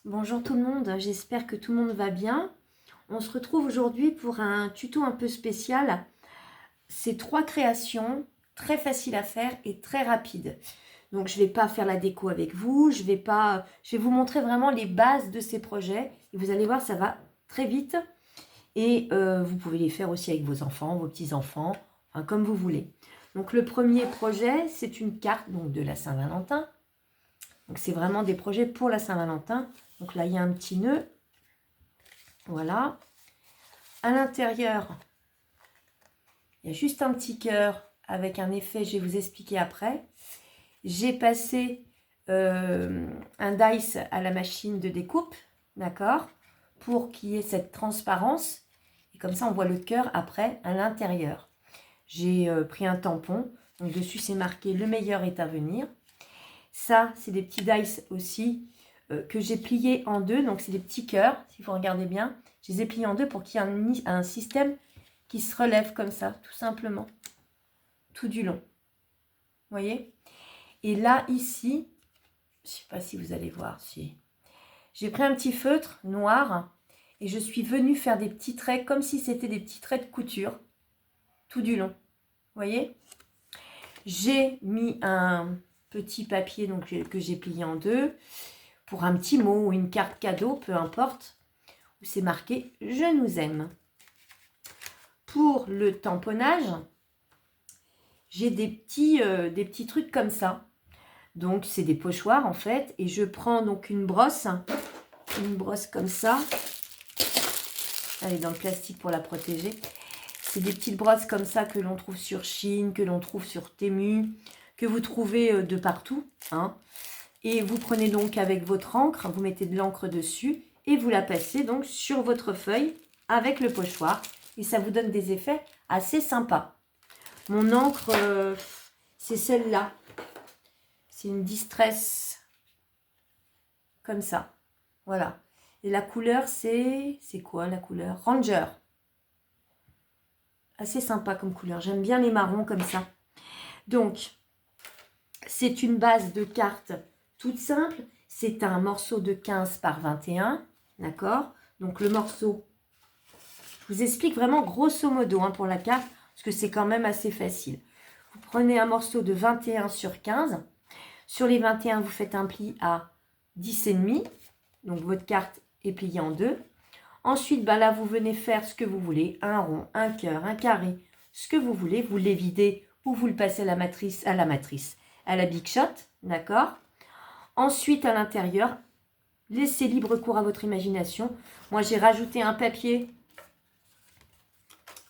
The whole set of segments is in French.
Bonjour tout le monde, j'espère que tout le monde va bien. On se retrouve aujourd'hui pour un tuto un peu spécial. C'est 3 créations, très faciles à faire et très rapides. Donc je ne vais pas faire la déco avec vous, je vais vous montrer vraiment les bases de ces projets. Et vous allez voir, ça va très vite. Et vous pouvez les faire aussi avec vos enfants, vos petits-enfants, enfin, comme vous voulez. Donc le premier projet, c'est une carte donc, de la Saint-Valentin. Donc c'est vraiment des projets pour la Saint-Valentin. Donc là, il y a un petit nœud. Voilà. À l'intérieur, il y a juste un petit cœur avec un effet, je vais vous expliquer après. J'ai passé un dice à la machine de découpe, d'accord, pour qu'il y ait cette transparence. Et comme ça, on voit le cœur après à l'intérieur. J'ai pris un tampon. Donc dessus, c'est marqué « Le meilleur est à venir ». Ça, c'est des petits dice aussi que j'ai pliés en deux. Donc, c'est des petits cœurs, si vous regardez bien. Je les ai pliés en deux pour qu'il y ait un système qui se relève comme ça, tout simplement. Tout du long. Vous voyez? Et là, ici, je ne sais pas si vous allez voir. Si. J'ai pris un petit feutre noir et je suis venue faire des petits traits comme si c'était des petits traits de couture. Tout du long. Vous voyez? J'ai mis un petit papier donc, que j'ai plié en deux pour un petit mot ou une carte cadeau, peu importe, où c'est marqué « Je nous aime ». Pour le tamponnage, j'ai des petits trucs comme ça. Donc, c'est des pochoirs en fait. Et je prends donc une brosse comme ça. Elle est dans le plastique pour la protéger. C'est des petites brosses comme ça que l'on trouve sur Shein, que l'on trouve sur Temu, que vous trouvez de partout. Hein. Et vous prenez donc avec votre encre, vous mettez de l'encre dessus et vous la passez donc sur votre feuille avec le pochoir. Et ça vous donne des effets assez sympas. Mon encre, c'est celle-là. C'est une Distress. Comme ça. Voilà. Et la couleur, c'est quoi la couleur? Ranger. Assez sympa comme couleur. J'aime bien les marrons comme ça. Donc, c'est une base de cartes toute simple. C'est un morceau de 15 par 21. D'accord? Donc, le morceau, je vous explique vraiment grosso modo pour la carte, parce que c'est quand même assez facile. Vous prenez un morceau de 21 sur 15. Sur les 21, vous faites un pli à 10,5. Donc, votre carte est pliée en deux. Ensuite, là, vous venez faire ce que vous voulez. Un rond, un cœur, un carré, ce que vous voulez. Vous les videz ou vous le passez à la Big Shot. D'accord? Ensuite, à l'intérieur, laissez libre cours à votre imagination. Moi, j'ai rajouté un papier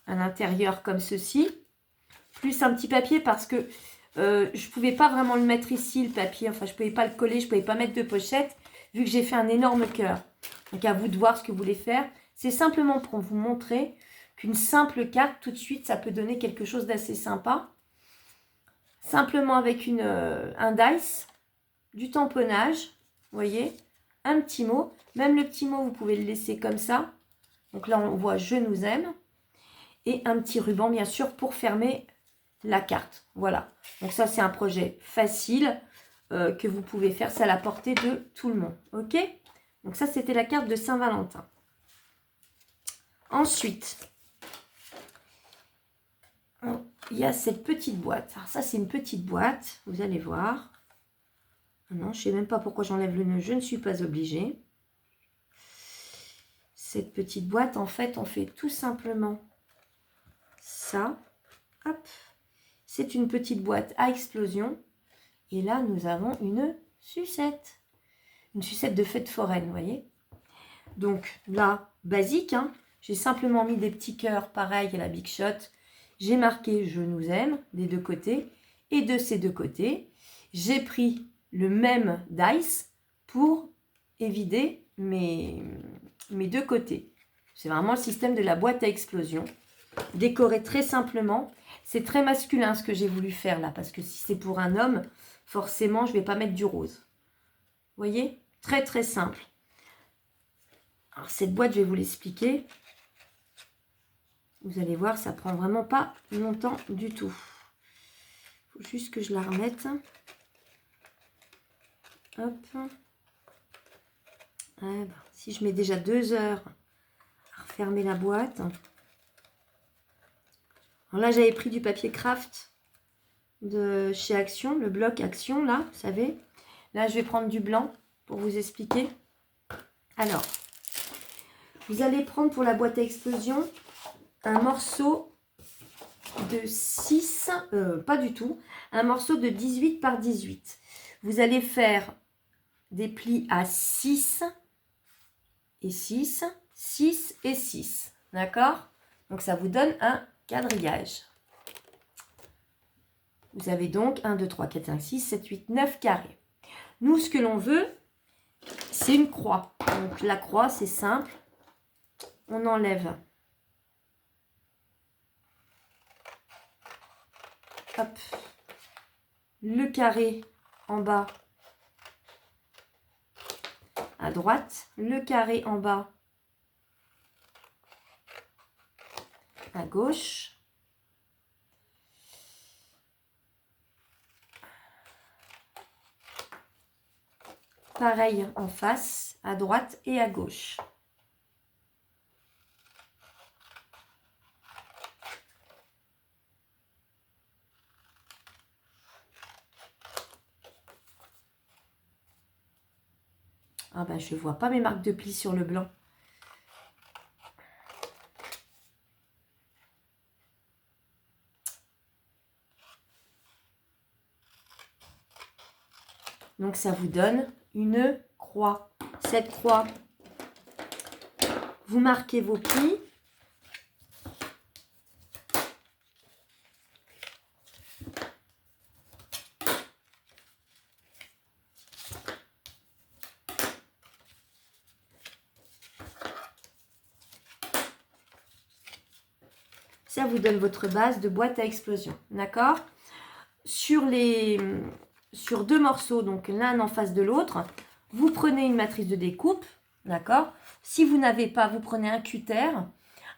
à l'intérieur comme ceci. Plus un petit papier parce que je ne pouvais pas vraiment le mettre ici, le papier. Enfin, je ne pouvais pas le coller, je ne pouvais pas mettre de pochette, vu que j'ai fait un énorme cœur. Donc, à vous de voir ce que vous voulez faire. C'est simplement pour vous montrer qu'une simple carte, tout de suite, ça peut donner quelque chose d'assez sympa. Simplement avec un dice, du tamponnage, vous voyez, un petit mot. Même le petit mot, vous pouvez le laisser comme ça. Donc là, on voit « Je nous aime ». Et un petit ruban, bien sûr, pour fermer la carte. Voilà. Donc ça, c'est un projet facile que vous pouvez faire. C'est à la portée de tout le monde. OK? Donc ça, c'était la carte de Saint-Valentin. Ensuite, il y a cette petite boîte. Alors ça, c'est une petite boîte. Vous allez voir. Non, je ne sais même pas pourquoi j'enlève le nœud. Je ne suis pas obligée. Cette petite boîte, en fait, on fait tout simplement ça. Hop. C'est une petite boîte à explosion. Et là, nous avons une sucette. Une sucette de fête foraine, vous voyez. Donc là, basique, j'ai simplement mis des petits cœurs pareil à la Big Shot. J'ai marqué « Je nous aime » des deux côtés. Et de ces deux côtés, j'ai pris le même dice pour évider mes deux côtés. C'est vraiment le système de la boîte à explosion. Décoré très simplement. C'est très masculin ce que j'ai voulu faire là, parce que si c'est pour un homme, forcément, je ne vais pas mettre du rose. Vous voyez? Très très simple. Alors cette boîte, je vais vous l'expliquer. Vous allez voir, ça prend vraiment pas longtemps du tout. Il faut juste que je la remette. Hop. Ouais, bah, si je mets déjà 2 heures à refermer la boîte. Alors là, j'avais pris du papier craft de chez Action, le bloc Action, là, vous savez. Là, je vais prendre du blanc pour vous expliquer. Alors, vous allez prendre pour la boîte à explosion un morceau de 6, pas du tout, un morceau de 18 par 18. Vous allez faire des plis à 6 et 6, 6 et 6, d'accord? Donc ça vous donne un quadrillage. Vous avez donc 1, 2, 3, 4, 5, 6, 7, 8, 9 carrés. Nous, ce que l'on veut, c'est une croix. Donc la croix, c'est simple. On enlève. Hop. Le carré en bas à droite. Le carré en bas à gauche. Pareil en face, à droite et à gauche. Ah ben, je ne vois pas mes marques de plis sur le blanc. Donc, ça vous donne une croix. Cette croix, vous marquez vos plis. Ça vous donne votre base de boîte à explosion. D'accord? Sur 2 morceaux, donc l'un en face de l'autre, vous prenez une matrice de découpe. D'accord? Si vous n'avez pas, vous prenez un cutter.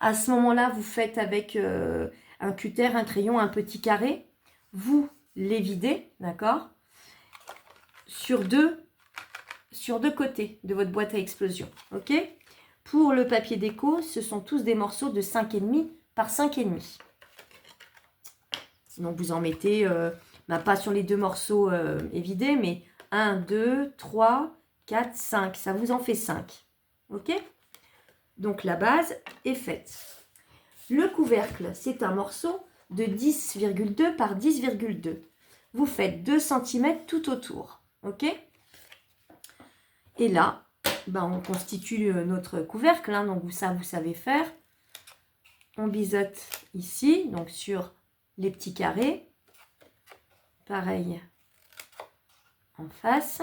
À ce moment-là, vous faites avec un cutter, un crayon, un petit carré. Vous les videz, d'accord? Sur deux côtés de votre boîte à explosion. Ok? Pour le papier déco, ce sont tous des morceaux de 5,5 par 5,5. Donc vous en mettez, pas sur les 2 morceaux évidés, mais 1, 2, 3, 4, 5. Ça vous en fait 5. Ok? Donc la base est faite. Le couvercle, c'est un morceau de 10,2 par 10,2. Vous faites 2 cm tout autour. Ok? Et là, on constitue notre couvercle. Hein, donc ça, vous savez faire. On biseaute ici, donc sur les petits carrés. Pareil en face.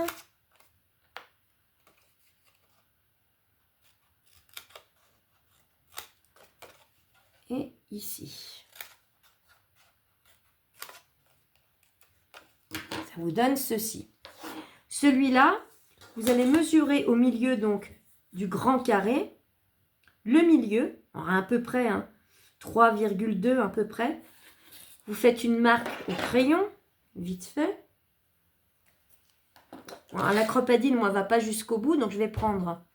Et ici. Ça vous donne ceci. Celui-là, vous allez mesurer au milieu donc du grand carré, le milieu, alors à peu près 3,2 à peu près. Vous faites une marque au crayon, vite fait. Alors, la cropadine, moi, va pas jusqu'au bout, donc je vais prendre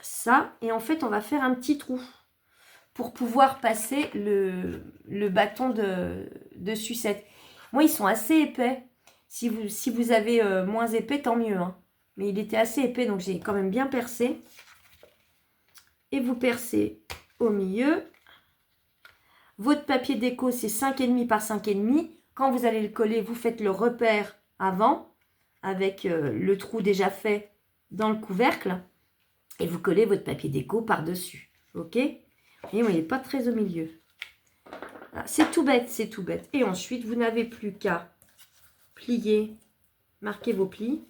ça. Et en fait, on va faire un petit trou pour pouvoir passer le bâton de sucette. Moi, ils sont assez épais. Si vous avez moins épais, tant mieux. Hein. Mais il était assez épais, donc j'ai quand même bien percé. Et vous percez au milieu. Votre papier déco, c'est 5,5 par 5,5. Quand vous allez le coller, vous faites le repère avant, avec le trou déjà fait dans le couvercle. Et vous collez votre papier déco par-dessus. Ok? Et il n'est pas très au milieu. C'est tout bête, c'est tout bête. Et ensuite, vous n'avez plus qu'à plier, marquer vos plis.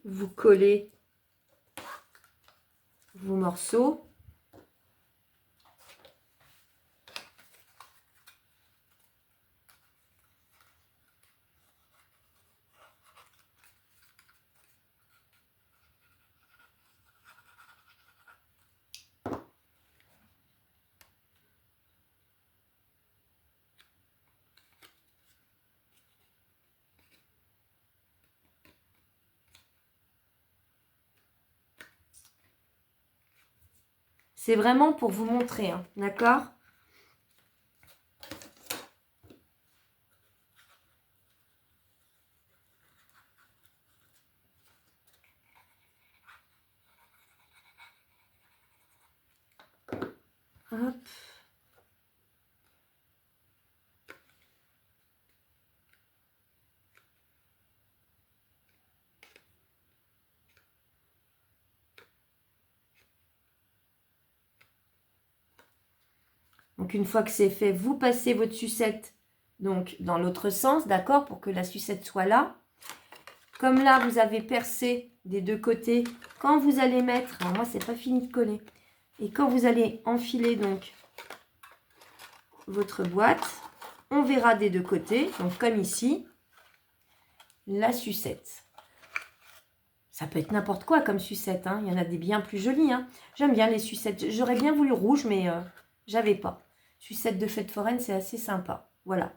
Vous collez vos morceaux. C'est vraiment pour vous montrer, hein, d'accord? Hop. Donc, une fois que c'est fait, vous passez votre sucette donc dans l'autre sens, d'accord, pour que la sucette soit là. Comme là, vous avez percé des deux côtés, quand vous allez mettre, alors moi, c'est pas fini de coller, et quand vous allez enfiler donc votre boîte, on verra des deux côtés, donc comme ici, la sucette. Ça peut être n'importe quoi comme sucette, hein. Il y en a des bien plus jolies, hein. J'aime bien les sucettes. J'aurais bien voulu rouge, mais j'avais pas. Sucette de fête foraine, c'est assez sympa. Voilà.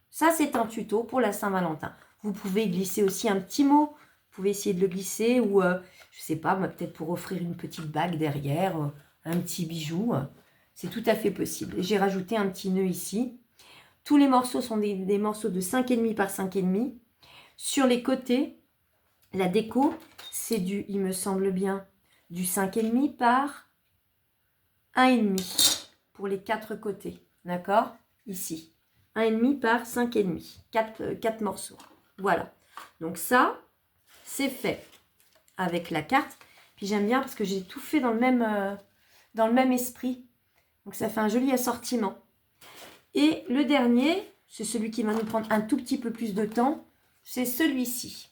Ça, c'est un tuto pour la Saint-Valentin. Vous pouvez glisser aussi un petit mot. Vous pouvez essayer de le glisser ou, je sais pas, moi, peut-être pour offrir une petite bague derrière, un petit bijou. C'est tout à fait possible. J'ai rajouté un petit nœud ici. Tous les morceaux sont des morceaux de 5,5 par 5,5. Sur les côtés, la déco, c'est du, il me semble bien, du 5,5 par 1,5 pour les 4 côtés. D'accord? Ici. 1,5 par 5,5. 4 morceaux. Voilà. Donc ça, c'est fait avec la carte. Puis j'aime bien parce que j'ai tout fait dans le même esprit. Donc ça fait un joli assortiment. Et le dernier, c'est celui qui va nous prendre un tout petit peu plus de temps. C'est celui-ci.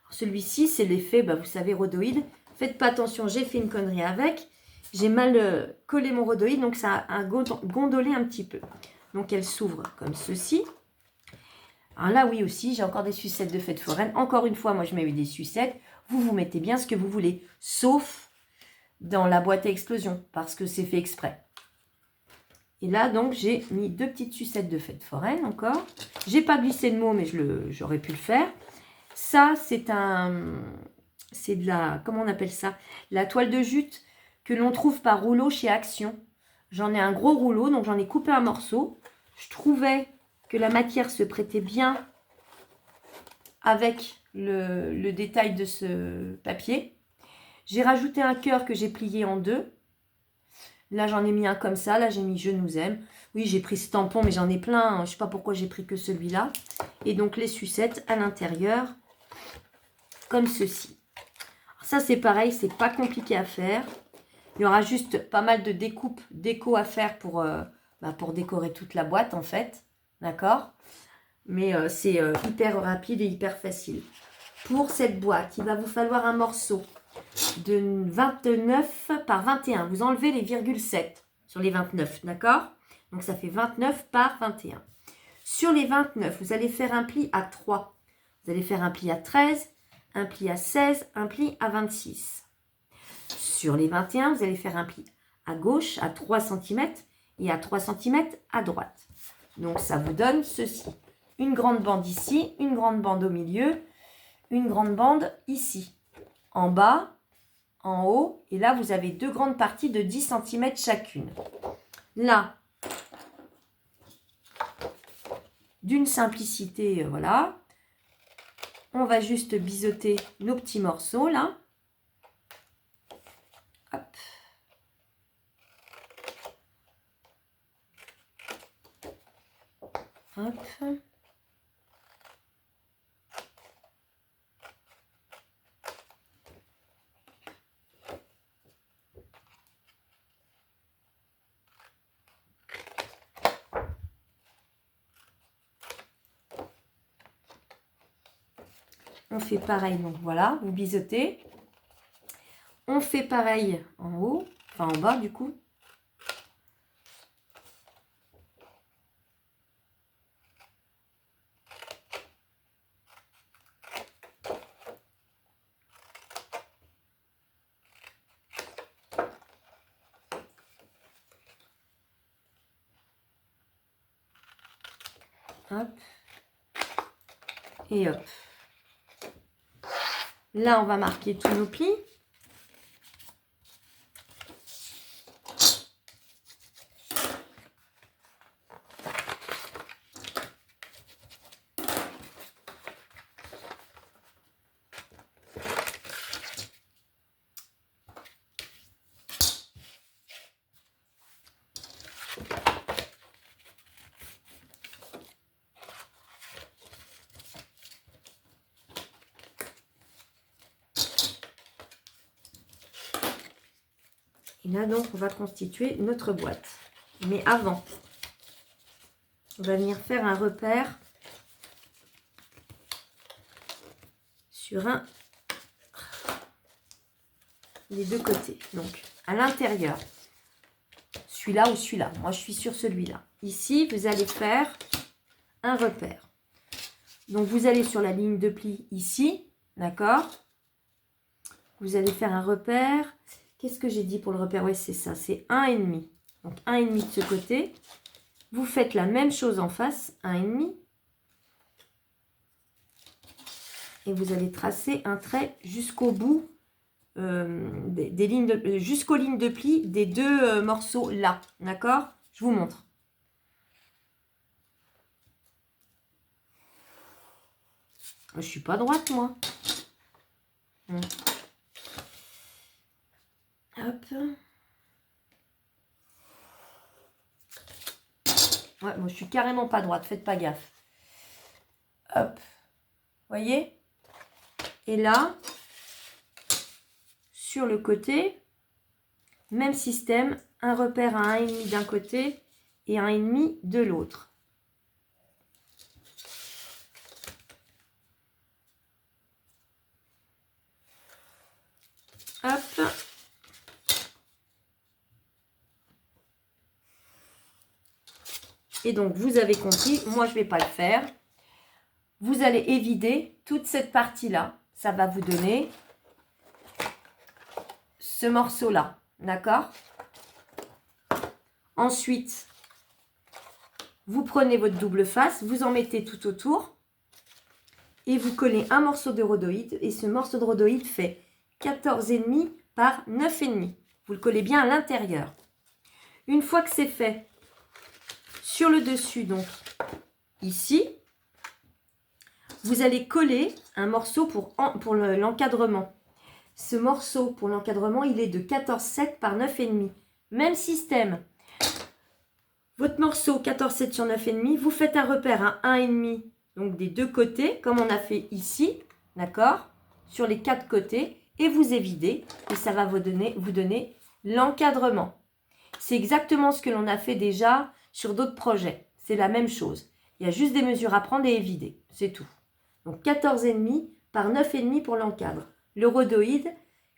Celui-ci, c'est l'effet, vous savez, rhodoïde. Faites pas attention, j'ai fait une connerie avec. J'ai mal collé mon rhodoïde, donc ça a gondolé un petit peu. Donc elle s'ouvre comme ceci. Alors là, oui aussi, j'ai encore des sucettes de fête foraine. Encore une fois, moi je mets des sucettes. Vous mettez bien ce que vous voulez, sauf dans la boîte à explosion, parce que c'est fait exprès. Et là, donc, j'ai mis 2 petites sucettes de fête foraine encore. J'ai pas glissé le mot, mais j'aurais pu le faire. Ça, c'est de la, comment on appelle ça? La toile de jute que l'on trouve par rouleau chez Action. J'en ai un gros rouleau, donc j'en ai coupé un morceau. Je trouvais que la matière se prêtait bien avec le détail de ce papier. J'ai rajouté un cœur que j'ai plié en 2. Là, j'en ai mis un comme ça. Là, j'ai mis « Je nous aime ». Oui, j'ai pris ce tampon, mais j'en ai plein. Je ne sais pas pourquoi j'ai pris que celui-là. Et donc, les sucettes à l'intérieur, comme ceci. Alors ça, c'est pareil, c'est pas compliqué à faire. Il y aura juste pas mal de découpes déco à faire pour décorer toute la boîte, en fait. D'accord? Mais c'est hyper rapide et hyper facile. Pour cette boîte, il va vous falloir un morceau de 29 par 21. Vous enlevez les virgules 7 sur les 29, d'accord? Donc, ça fait 29 par 21. Sur les 29, vous allez faire un pli à 3. Vous allez faire un pli à 13, un pli à 16, un pli à 26. Sur les 21, vous allez faire un pli à gauche à 3 cm et à 3 cm à droite. Donc, ça vous donne ceci. Une grande bande ici, une grande bande au milieu, une grande bande ici. En bas, en haut, et là, vous avez 2 grandes parties de 10 cm chacune. Là, d'une simplicité, voilà. On va juste biseauter nos petits morceaux, là. Hop. Hop. On fait pareil, donc voilà, vous biseautez. On fait pareil en haut, enfin en bas du coup. Hop. Et hop. Là, on va marquer tous nos plis. Et là, donc, on va constituer notre boîte. Mais avant, on va venir faire un repère sur les deux côtés. Donc, à l'intérieur, celui-là ou celui-là. Moi, je suis sur celui-là. Ici, vous allez faire un repère. Donc, vous allez sur la ligne de pli ici, d'accord? Vous allez faire un repère. Qu'est-ce que j'ai dit pour le repère? Oui, c'est ça, c'est 1,5. Donc, 1,5 de ce côté. Vous faites la même chose en face, 1,5. Et vous allez tracer un trait jusqu'au bout, des lignes jusqu'aux lignes de pli des deux morceaux là, d'accord? Je vous montre. Je suis pas droite, moi. Hop. Ouais, moi, je suis carrément pas droite. Faites pas gaffe. Hop. Voyez? Et là, sur le côté, même système. Un repère à 1,5 d'un côté et 1,5 de l'autre. Hop. Et donc, vous avez compris, moi, je ne vais pas le faire. Vous allez évider toute cette partie-là. Ça va vous donner ce morceau-là. D'accord? Ensuite, vous prenez votre double face, vous en mettez tout autour et vous collez un morceau de rhodoïde. Et ce morceau de rhodoïde fait 14,5 par 9,5. Vous le collez bien à l'intérieur. Une fois que c'est fait, sur le dessus, donc ici, vous allez coller un morceau pour l'encadrement. Ce morceau pour l'encadrement, il est de 14,7 par 9,5. Même système. Votre morceau 14,7 sur 9,5, vous faites un repère à 1,5, donc des deux côtés, comme on a fait ici, d'accord? Sur les quatre côtés, et vous évidez, et ça va vous donner l'encadrement. C'est exactement ce que l'on a fait déjà sur d'autres projets. C'est la même chose. Il y a juste des mesures à prendre et évider. C'est tout. Donc 14,5 par 9,5 pour l'encadre. Le rhodoïde,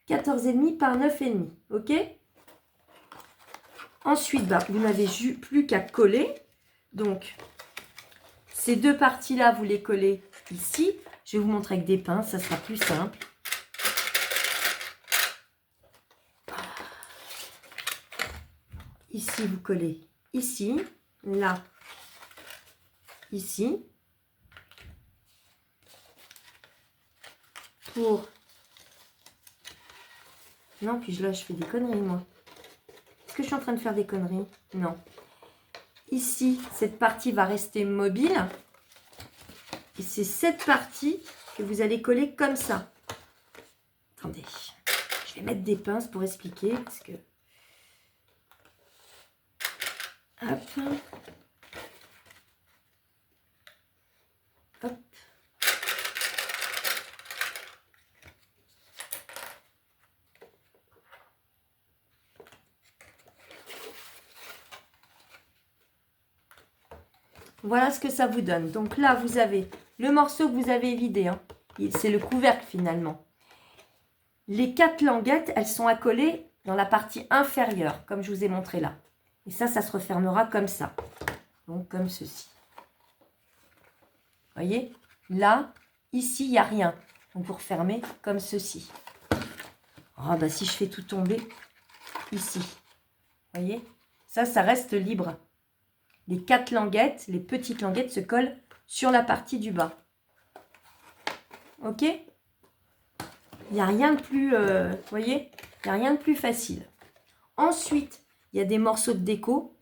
14,5 par 9,5. OK? Ensuite, vous n'avez plus qu'à coller. Donc, ces deux parties-là, vous les collez ici. Je vais vous montrer avec des pinces, ça sera plus simple. Ici, vous collez ici, là, ici. Pour... Non, puis là, je fais des conneries, moi. Est-ce que je suis en train de faire des conneries? Non. Ici, cette partie va rester mobile. Et c'est cette partie que vous allez coller comme ça. Attendez. Je vais mettre des pinces pour expliquer. Parce que... Hop. Hop. Voilà ce que ça vous donne. Donc là, vous avez le morceau que vous avez vidé. Hein. C'est le couvercle finalement. Les 4 languettes, elles sont accolées dans la partie inférieure, comme je vous ai montré là. Et ça se refermera comme ça. Donc comme ceci. Vous voyez? Là, ici, il n'y a rien. Donc vous refermez comme ceci. Oh, bah si je fais tout tomber ici. Vous voyez? Ça reste libre. Les 4 languettes, les petites languettes se collent sur la partie du bas. Ok? Il n'y a rien de plus, vous voyez? Il n'y a rien de plus facile. Ensuite, il y a des morceaux de déco.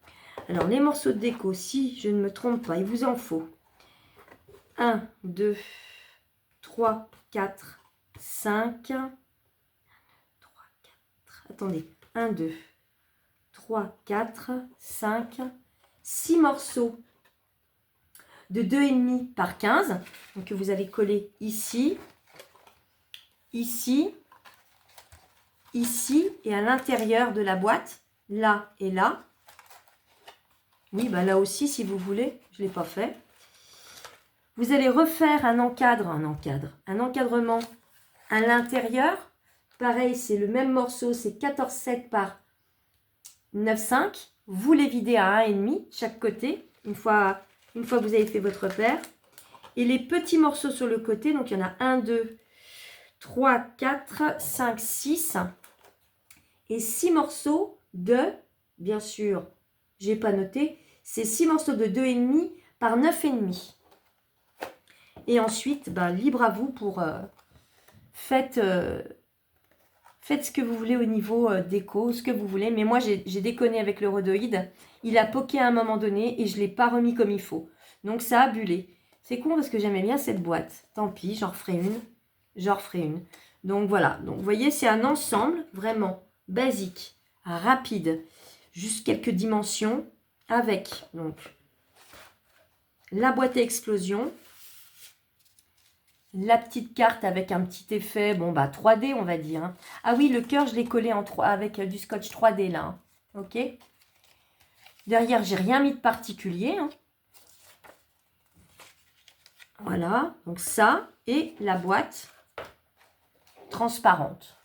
Alors, les morceaux de déco, si je ne me trompe pas, il vous en faut 1, 2, 3, 4, 5. 3, 4. Attendez. 1, 2, 3, 4, 5, 6 morceaux de 2,5 par 15. Donc, que vous allez coller ici, ici ici et à l'intérieur de la boîte, là et là. Oui, bah là aussi, si vous voulez, je ne l'ai pas fait. Vous allez refaire un encadrement à l'intérieur. Pareil, c'est le même morceau, c'est 14,7 par 9,5. Vous les videz à 1,5 chaque côté, une fois que vous avez fait votre paire. Et les petits morceaux sur le côté, donc il y en a 1, 2, 3, 4, 5, 6. Et 6 morceaux de, bien sûr, je n'ai pas noté, c'est 6 morceaux de 2,5 par 9,5. Et ensuite, ben, libre à vous pour faites ce que vous voulez au niveau déco, ce que vous voulez. Mais moi, j'ai déconné avec le rhodoïde. Il a poqué à un moment donné et je ne l'ai pas remis comme il faut. Donc, ça a bullé. C'est con parce que j'aimais bien cette boîte. Tant pis, j'en referai une. J'en referai une. Donc, voilà. Donc, vous voyez, c'est un ensemble vraiment basique, rapide. Juste quelques dimensions avec donc la boîte à explosion. La petite carte avec un petit effet, bon bah 3D on va dire. Hein. Ah oui, le cœur je l'ai collé en 3 avec du scotch 3D là. Hein. Ok. Derrière, j'ai rien mis de particulier. Hein. Voilà, donc ça et la boîte transparente.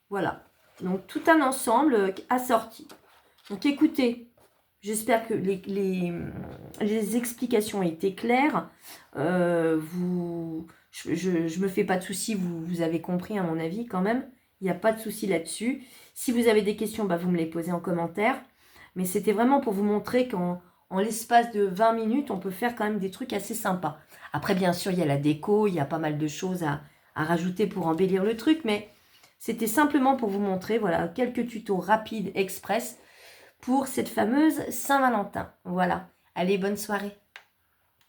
Voilà. Donc tout un ensemble assorti. Donc écoutez, j'espère que les explications étaient claires. Je me fais pas de soucis, vous avez compris à mon avis quand même. Il n'y a pas de souci là-dessus. Si vous avez des questions, bah, vous me les posez en commentaire. Mais c'était vraiment pour vous montrer qu'en l'espace de 20 minutes, on peut faire quand même des trucs assez sympas. Après, bien sûr, il y a la déco, il y a pas mal de choses à rajouter pour embellir le truc. Mais c'était simplement pour vous montrer, voilà, quelques tutos rapides, express, pour cette fameuse Saint-Valentin. Voilà. Allez, bonne soirée.